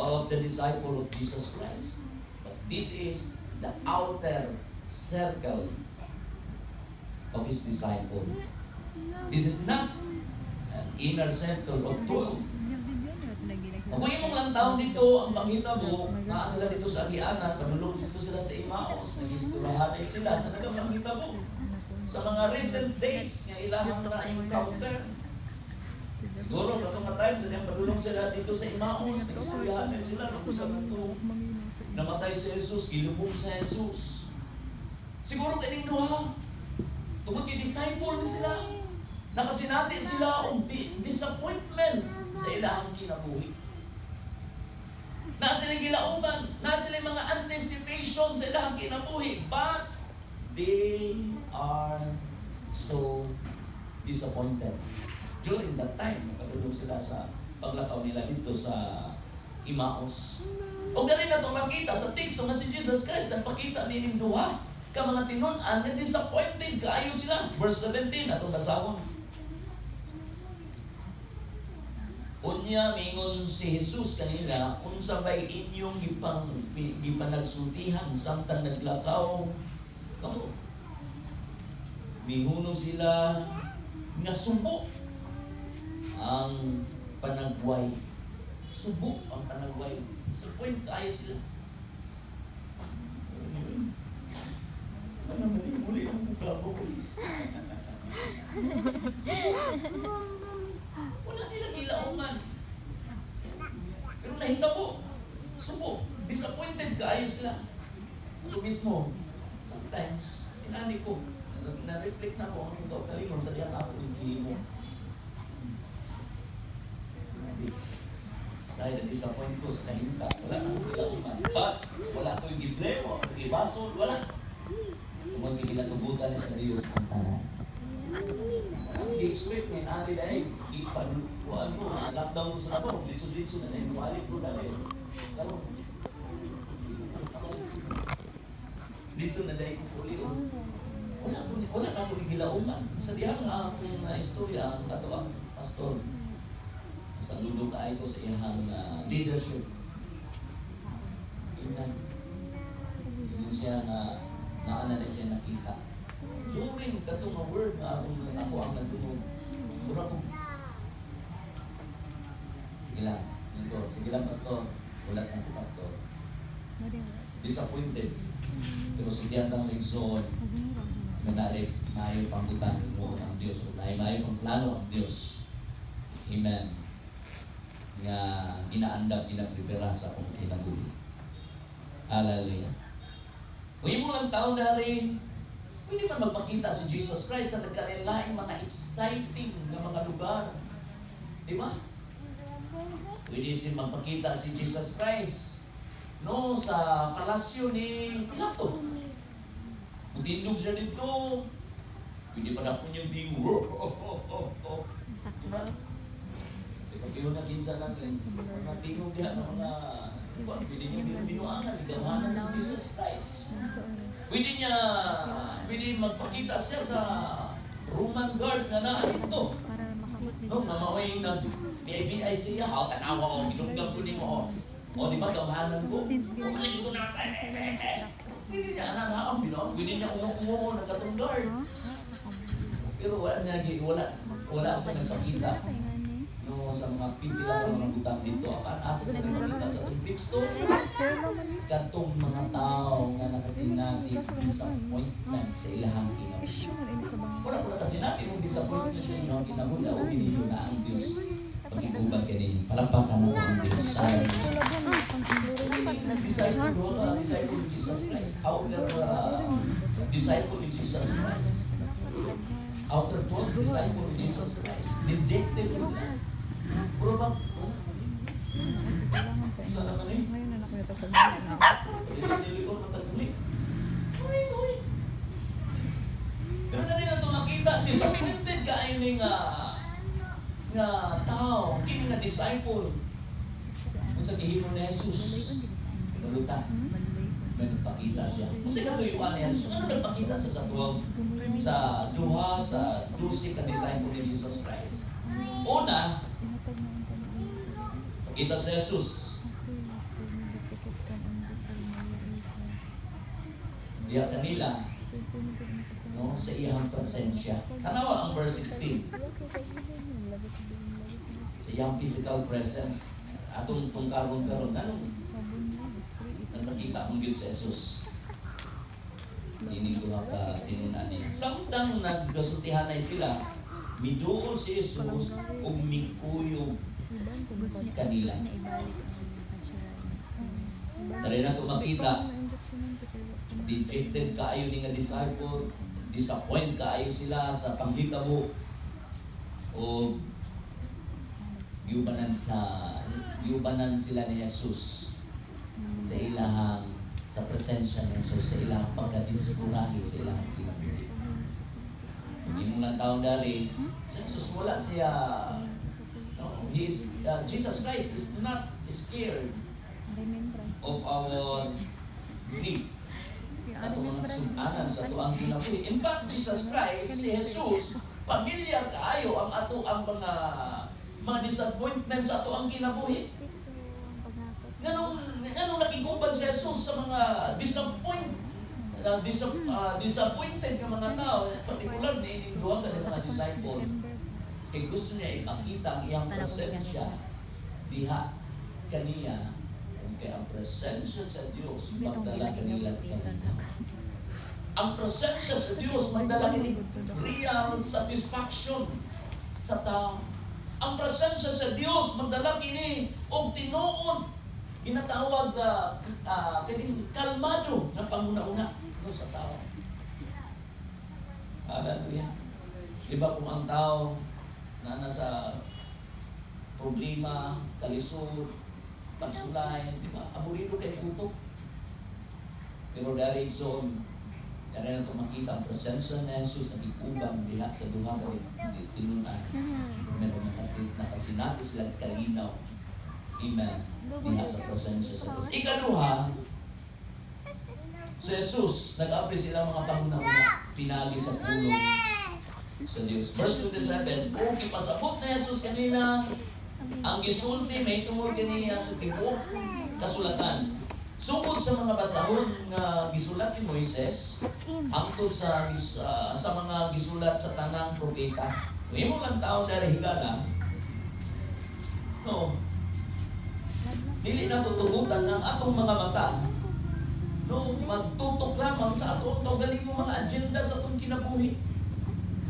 of the disciple of Jesus Christ. But this is the outer circle of His disciple. This is not an inner circle of 12. Kung imong lang taon dito, ang panghitabo, naa sila dito sa Agianan, padulong dito sila sa Emmaus, nag-isturahanay sila sa nagapanghitabo. Sa mga recent days, nga ilahang na-encounter. Siguro, katong nga time, sa padulong sila dito sa Emmaus, nag-isturahanay sila, kung sa ito, namatay si Jesus, gilubog sa Jesus. Siguro kaning duha, tungkol disciple sila, nakasinati sila o disappointment sa ilahang kinabuhi. Na silang gilauban, na silang mga anticipation sa ilahang kinabuhi, but they are so disappointed. During that time, nakatulong sila sa paglakaw nila dito sa Emmaus. O galing na itong makita sa teksto nga si Jesus Christ, nagpakita nining duha, ka mga tinunan, na disappointed, kaayo sila. Verse 17, atong basahon. Unya mingon si Jesus kanila, unsa bay inyong gipanagsultihan samtang naglakaw kamo? Mihuno sila nga subo ang panagway. Subo ang panagway. Sa point kaayo sila. Sana muli ang mukha mo. Wala nilang ilauman. Pero nahitabo, subo, disappointed kaayo sila. Ako mismo, sometimes, inani ko, na-reflect na ko ang ikaw kalingon sa diyang ako hindi mo. Dahil na-disappoint ko sa kahinta, wala na akong ilauman. But, wala ko yung giblem o ibasol, wala. Kung magigilatubutan sa Diyos ang tanan. Ang i-expect ni Ari dahil ipanukuan mo, lockdown ko sa ako, litso-litso na dahil mawalik ko dahil. Pero, dito na dahil ko puli. Wala na ko nigilauman. Sa diyang akong istorya, ang katuwang pastor, sa lulog ay ko sa iyang leadership. Yun siya na naana na siya nakita. During katong mga word na atong ako ang nagtunog, mura ko. Sige lang, ito. Sige lang, pastor. Ulat na ko, pastor. Disappointed. Pero sugyan lang mag-exhort na nalit maayong pangbutan mo ang Diyos o maayong pang plano ang Diyos. Amen. Nga inaandap, inaprepara sa akong kinabuhi. Hallelujah. Kung yung lang taon na rin, pwede man magpakita si Jesus Christ sa nagkanilaing mga exciting na mga lugar. Di ba? Pwede siya magpakita si Jesus Christ no, sa palasyo ni Pilato. Mutindog siya dito. Pwede pa na po niyang tingo. Diba? Pagkiho na kinsa natin, mga tingog diyan ng mga pwede niya binuangan, igawanan si Jesus Christ. Pwede magpakita siya sa Roman guard na dito. No, mamaway nag-FBI siya, tanawa ko, pinunggam ko ni mo. O, di ba, gamahanan ko? Umalig ko na tayo. Pwede niya anang pwede niya umo nagkatong guard. Pero wala siya nagpakita. No, sa mga pipila ng mga butang dito, asa sa nagpakita sa itong teksto, katong mga tao na nakasinati disappointment sa ilahang kinabuhi. Wala kasinati mong disappointment sa ilahang kinabuhi, o binilo na ang Diyos. Pag-iguban ka ninyo, palampakan na ang Diyos. Disciple doon, disciple ni Jesus Christ. Outer disciple ni Jesus Christ. Outer 12, disciple ni Jesus Christ. Dejected na sila. Puro ba? Isa naman eh. Nililikon na taguli. Uy. Pero na rin ito makita, disappointed ka ay nga tao, kini nga disciple. Kung sa gihimo ni Jesus, naluta. May nagpakita siya. Kung sa katuyuan ni Jesus, ano nagpakita sa tuwag? Sa duha, sa 12 ka disciple ni Jesus Christ. Una, kita si Jesus. diya kanila, no, sa iyang presensya. Tanawa ang verse 16. Sa iyang physical presence. Atong tungkaron-karon, anong nakita mong yun sa Jesus? Hindi ko tinunanin. Samtang naggasutihanay sila, miduol si Jesus ug mikuyog kanila. Dari na ito makita, dejected kaayo ni nga disciple, disappoint kaayo sila sa panghitabo o yubanan sila ni Jesus sa ilahang sa presensya ni Jesus, sa ilahang pagkadiskurahi sa ilahang kinabuhi. Hindi mo lang taong dari, Jesus wala siya, no, Jesus Christ is not scared of our grief, sa ito mga sunanan, sa ito ang kinabuhi. In fact, Jesus Christ, si Jesus, pamilyar kaayo ang ato ang mga disappointment sa ato ang kinabuhi. Ganong nakiguban si Jesus sa mga disappointed ng mga tao, particular na ininduhan ka ng mga disciple. Eh gusto niya ipakita ang iyang presensya diha kaniya, kaya ang presensya sa Diyos magdala kanila kanina. Ang presensya sa Diyos magdala kanila real satisfaction sa tao. Ang presensya sa Diyos magdala kini og tinuod, ginatawag kining kalmado na panguna-una sa tao. Hallelujah. Diba kung ang tao na nasa problema, kalisod, pagsulay, diba? Aburido kay putok. Pero dari zone, dari na ito makita ang presensya ni Jesus na ipubang diha sa duha ka tinunan. Meron nakasinati sila kalinaw. Amen. Diha sa presensya sa Diyos. Ikaduha, si Jesus, nag-abri sila mga panguna-una, pinagi sa pulong sa Diyos. Verse 27, kung ipasabot na Jesus kanina, ang gisulti may tungod kaniya sa tibok kasulatan. Sukod sa mga basahon nga gisulat ni Moises, hangtod sa mga gisulat sa tanang propeta. Kung imo lang tao dari higala, no, dili na tutugutan ng atong mga mata, no, magtutok lamang sa atong kaugalingong mga agenda sa atong kinabuhi.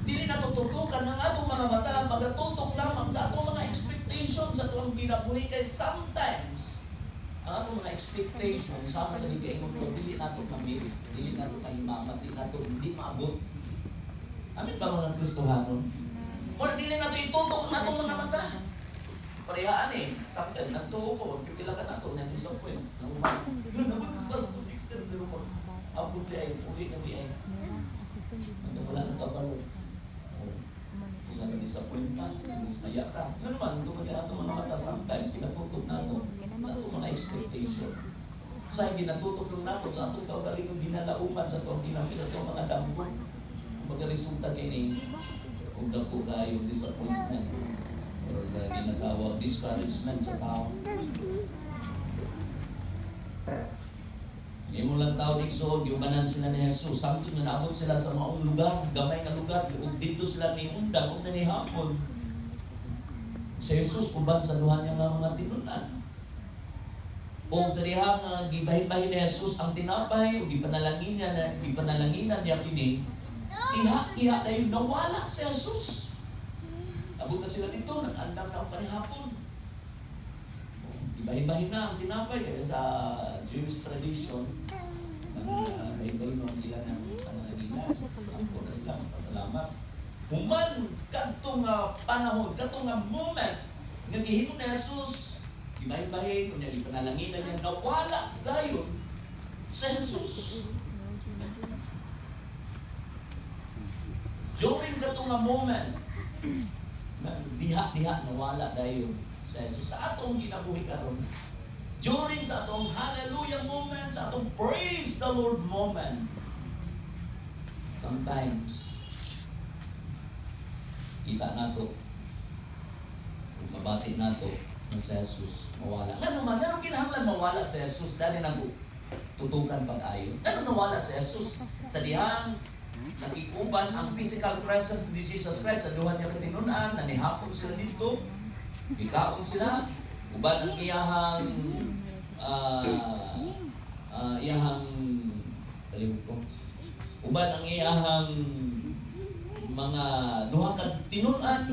Dili na tututukan ng atong mga mata, magatutok lamang sa atong mga expectations sa atong kinabuhi. Kaya sometimes, ang atong mga expectations, sama sa ligay mo, dili na ito mamilit, dili na ito kahimamat, dili na ito hindi maabot. Amin ba mga Kristohanon? O dili na ito itutok ang atong mga mata. Parehaan sometimes nagtuo ko, pipila ka na ito, na-disappoint, na-umay. Nabutas pa sa extend pero mo. Abot ay, uli na di ay. Wala na kabalo. Kung saan disappoint ka, dismaya ka. Nga naman, tumagyan natin mga mata sometimes, kinatutok na ito sa itong mga expectation. Sa ginatutok lang natin sa itong kaugaling yung ginalauman sa itong ginamit sa itong mga dambo. Kung magaresulta kayo kung dako kayo disappointment. Or ginatawag discouragement sa tao. Hindi mo lang tao nigsoon, giubanan sila ni Jesus. Samtod na naabot sila sa maong lugar, gamay na lugar, ug dito sila ni undang, ug nanihapon. Si Jesus kuban sa duha niya nga mga tinunan. O sa diha nga gibahin-bahin ni Jesus ang tinapay, ug gipanalanginan niya kini. Iha na yung nawala si Jesus. Abot na sila dito, nag-andam na ang panihapon. Ibahin-bahin na ang tinapay kaya sa Jewish tradition. Bahin-bahin ang ilan ng pananalinan. Ako na sila, pasalamat. Human katong panahon, katong moment, nga gihimo na Jesus, ibahin-bahin, kunya ipanalangin niya, nawala dayon sa Jesus. During katong moment, diha-diha nawala dayon sa Jesus. Sa atong ginabuhi karon, during sa atong hallelujah moment, sa atong praise the Lord moment, sometimes kita nato, mabati nato na sa Jesus mawala. Nga naman, kinahanglan mawala sa Jesus dahil tutukan pag-ayo. Ano nawala si Jesus? Sa dihang nakikuban ang physical presence ni Jesus Christ sa duha niya katinunan, nanihapon sila dito, ikaon sila, uban ang iyahang baliw ko. Uban ang iyahang mga duha ka tinunan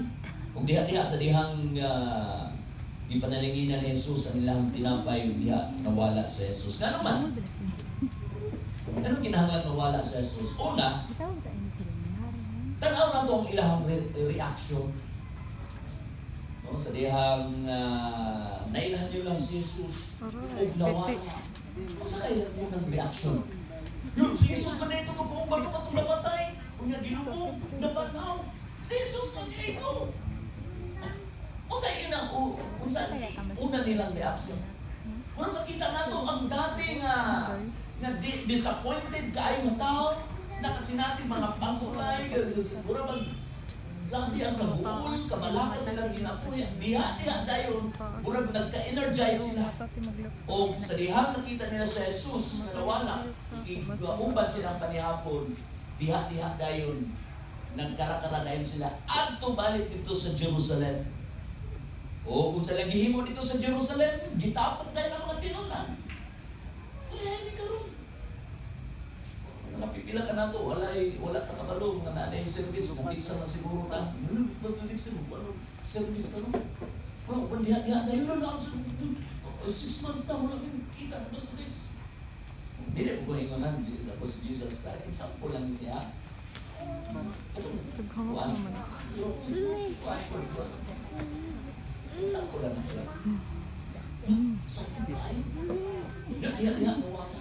ug diha sa dihang ipanalinginan ni Jesus ang ilang tinapay ug diha nawala si Jesus. Ngano man? Anong kinahanglan nawala si Jesus? Una, tanaw na to ang ilang reaction. No, sa dihang nailahan nyo lang si Jesus ug nawala. Masa kayo unang reaction? Yung si Jesus man na ito kung bago ka itong namatay. Kung niya ginumong, nabanaw. Si Jesus man niya ito. Kung saan yun ang una nilang reaction. Kung makita na ito ang dating disappointed kayo ng tao, na kasi natin mga pangsulay, siguro labi ang kaguol, kabalakas silang ginapoy, diha dayon, murag nagka-energize sila. O sa dihang nakita nila sa Jesus na nawala, iuban silang panihapon, diha dayon, nagkarakara dayon sila, adto balik dito sa Jerusalem. O kung sa lagihimo dito sa Jerusalem, gitapon dahil ang mga tinunan. Kaya hindi karoon. Napipila ka na ito, wala ka kabalo, nga na yung service, natiksa na siguro ta. Ano, natiksa mo, ano, service ka no? Bro, diha yun na ako, 6 months na, wala yung kita, na basta next. Hindi po ko ingonan, ako si Jesus Christ, example lang siya. Ito, example lang siya. Sa tayo, diha, nawala.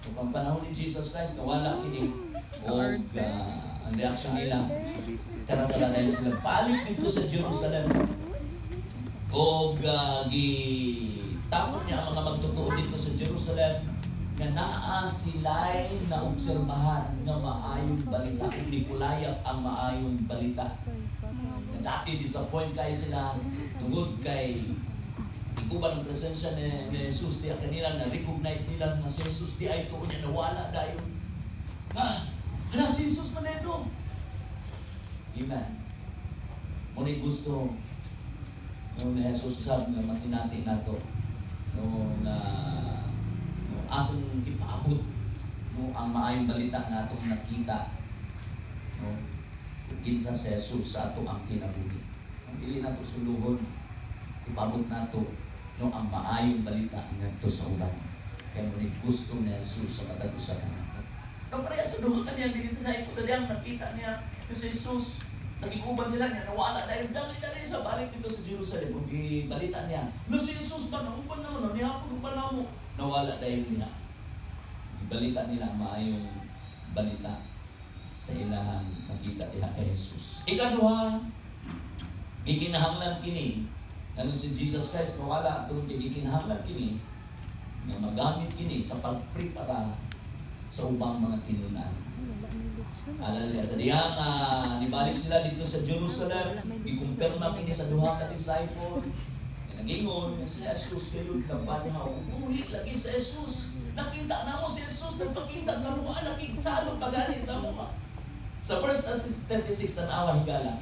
Kung ang panahon ni Jesus Christ, nawala kini o ang reaction nila, karatala na yun sila, balik dito sa Jerusalem. O gitapon niya ang mga magtotoo dito sa Jerusalem na naa sila'y naobserbahan ng maayong balita. Inipulayap ang maayong balita. Na dati disappoint kayo sila tungod kay iguban ang presensya ni Jesus diya kanila, na-recognize nila na si Jesus di ay ito niya nawala dahil hala si Jesus man ito. Amen. Muna gusto nung na Jesus sab na masinati nato nung atong ipaabot nung ang maayong balita na atong nakita no kinsa si Jesus sa ato ang kinabuhi. Ang dili nato suluhon ipabot nato no ang maayong balita ngadto sa uban. Kaya mo ni gusto ni Jesus sa katagusa kanato. No pareha sa duha kaniya dili sa ipot sa diyang nakita niya si Jesus, nagiguban sila niya, nawala dahil dali sa balik dito sa Jerusalem. Ug balita niya, no si Jesus ba nauban na mo, nihapon uban na mo, nawala dahil niya. Balita nila maayong balita sa ilahang nakita diha kay Jesus. Ikaduha, iginahanglan kini ano si Jesus Christ mawala tungod kay gikinahanglan kini nga magamit kini sa pagprepara sa ubang mga tinunan. Hallelujah. Sa diyang nibalik sila dito sa Jerusalem, gikumpirma kini sa duha ka disciple. Nagingon nga si Jesus kayo nabanhaw. Uhi lagi sa Jesus. Nakita na mo si Jesus, nagpakita sa mga nakigsalong pagani sa mga. Sa verse 36 tanawa higala.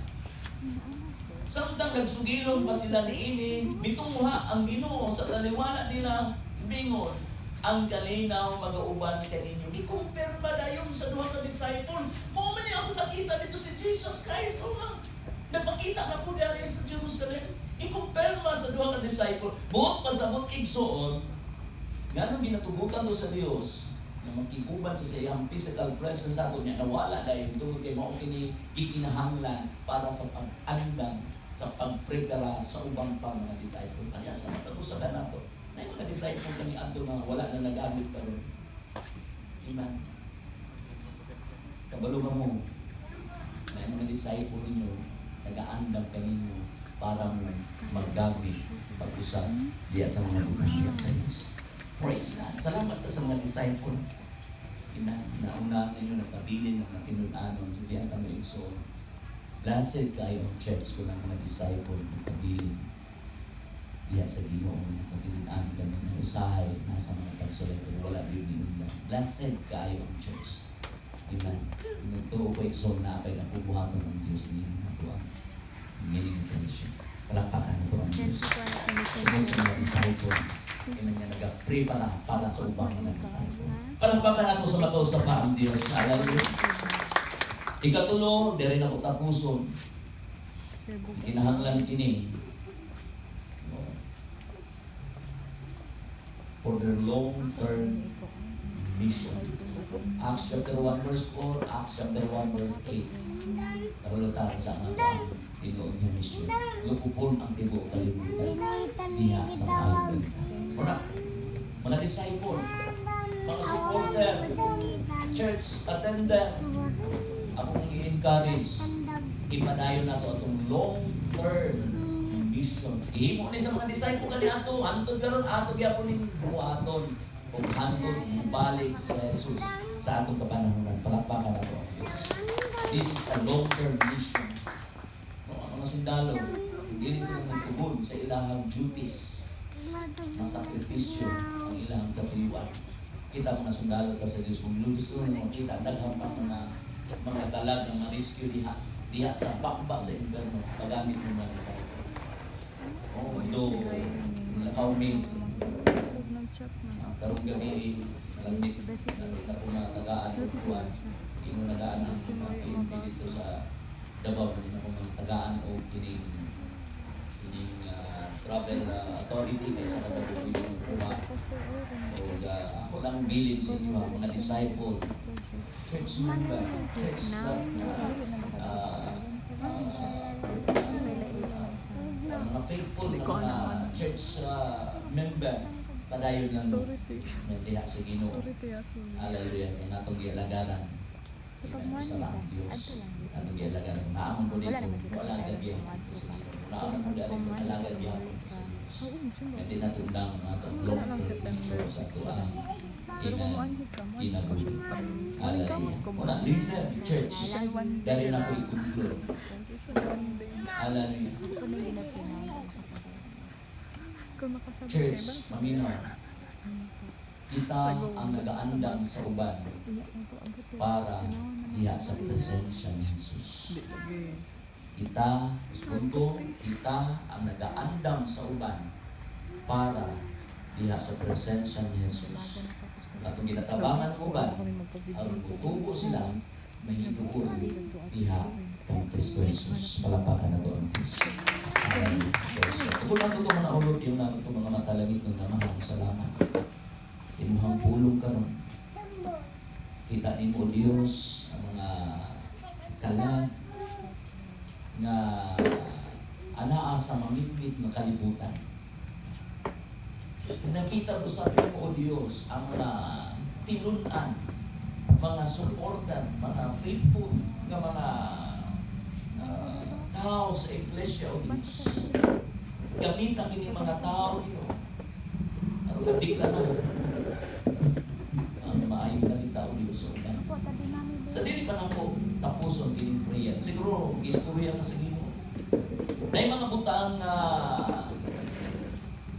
Samtang nagsugilon pa sila niini, bitungha ang Ginoo sa taliwala nila, bingon, ang kalinaw mag-auban kaninyo. Ikumpirma dayon sa duha ka disciple. Mo man niya ako nakita dito si Jesus Christ. Nagpakita na po dali sa Jerusalem. Ikumpirma sa duha ka disciple. Buot pasabot igsoon, ganong ginatugutan to sa Dios na makikuban sa iyang physical presence sa ato niya nawala dahil tungod kay mao kini ikinahanglan para sa pag-andam sa pagprepara sa ubang pa mga disciple. Kaya sa matagusagan nato, na yung mga disciple kami ato mga wala na nagamit pa rin. Amen. Kabalo ba mo, na yung mga disciple ninyo, nag-aandam ka ninyo para mo maggamit pag-usap diya sa mga bukaniyat sa Diyos. Praise God. Salamat sa mga disciple. Nauna sa inyo, nagpabilin ng mga tinunanon, diyan kami Blessed kayo ang church ko ng mga disciple ng pabilin. diya sa Ginoo nga pagilian kami na usahay nasa mga pagsulat pero wala din niunda. Blessed kaayo ang church. Amen. Nagtuo ko ikson na apay napubuhaton ng Diyos ninyo na ito ang meaning of friendship. Palakpakan na ito ang Diyos. Ito sa mga disciple. Amen nga nag-pray para sa ubang mga disciple. Palakpakan na ito sa makausap pa ang Diyos. Hallelujah. Ikatulo, di rin ako tapuson. Kinahanglan kini for their long-term mission. Acts chapter 1 verse 4, Acts chapter 1 verse 8. Karulutan sa mga tinuod niya mission. Lukupon ang tibuok kalibutan diha sa mga mga disciple, mga supporter, church attendant, akong i-encourage, ipadayon na ito atong long-term mission. Ihimo ni sa mga disciple kani ato, antod karon ato gyapon ning buhaton ug hantod balik sa Jesus sa atong kapanahonan. Palakpakan nato ang Diyos. This is a long-term mission. Ang mga sundalo, dili sila nagtubod sa ilahang duties, masakripisyo ang ilahang katuyuan. Kita mga sundalo ka sa Diyos, kung gusto nyo makita, daghang pa mga dalag ng ma-rescue diha sa bakba sa inverno, pagamit ng mga disciple. Do, lakaw may karong gabi, malamit na kung natagaan o kuwan, ino nagaan ang PNP dito sa Davao, hindi na kung tagaan o kining travel authority kaysa nagagawin yung kuha. O ako lang bilin sa inyo, mga disciple, church member, church mga faithful na mga church member, padayon lang diha sa Ginoo. Hallelujah. Kaya natong gialagaran. Sa lang Diyos. Natong gialagaran. Naamon ko dito, wala gagyan sa Ginoo. Naamon ko dito, wala gagyan sa Diyos. Hindi natundang natong long-term sa tuang inagulo. Hallelujah. Una, listen, church. Dari na ko i-conclude. Hallelujah. Church, maminaw, kita ang nagaandang sa uban para diha sa presensya ni Jesus. Kita, punto, kita ang nagaandang sa uban para diha sa presensya ni Jesus. Atong ginatabangan ng uban, aron tutubo sila, mahiduon diha kang Kristo Jesus. Palapakan na doon, Kristo. Kung nato ito mga ulod, yung nato ito mga matalangit ng namahang salamat. Inuhang pulong ka ron. Kita ni mo Diyos ang mga kalag na anaa sa mamitmit na kalibutan. Nakita mo sa atin mo, Diyos, ang mga tinunan, mga supporter, mga faithful, mga tao sa iglesia o Diyos. Gamitan kini mga tao nyo. Ano nagdikla na ang maayong balita o Diyos o ulan. Sa dili pa na po tapuson kining prayer. Siguro, istorya na sa Ginoo. Na mga butang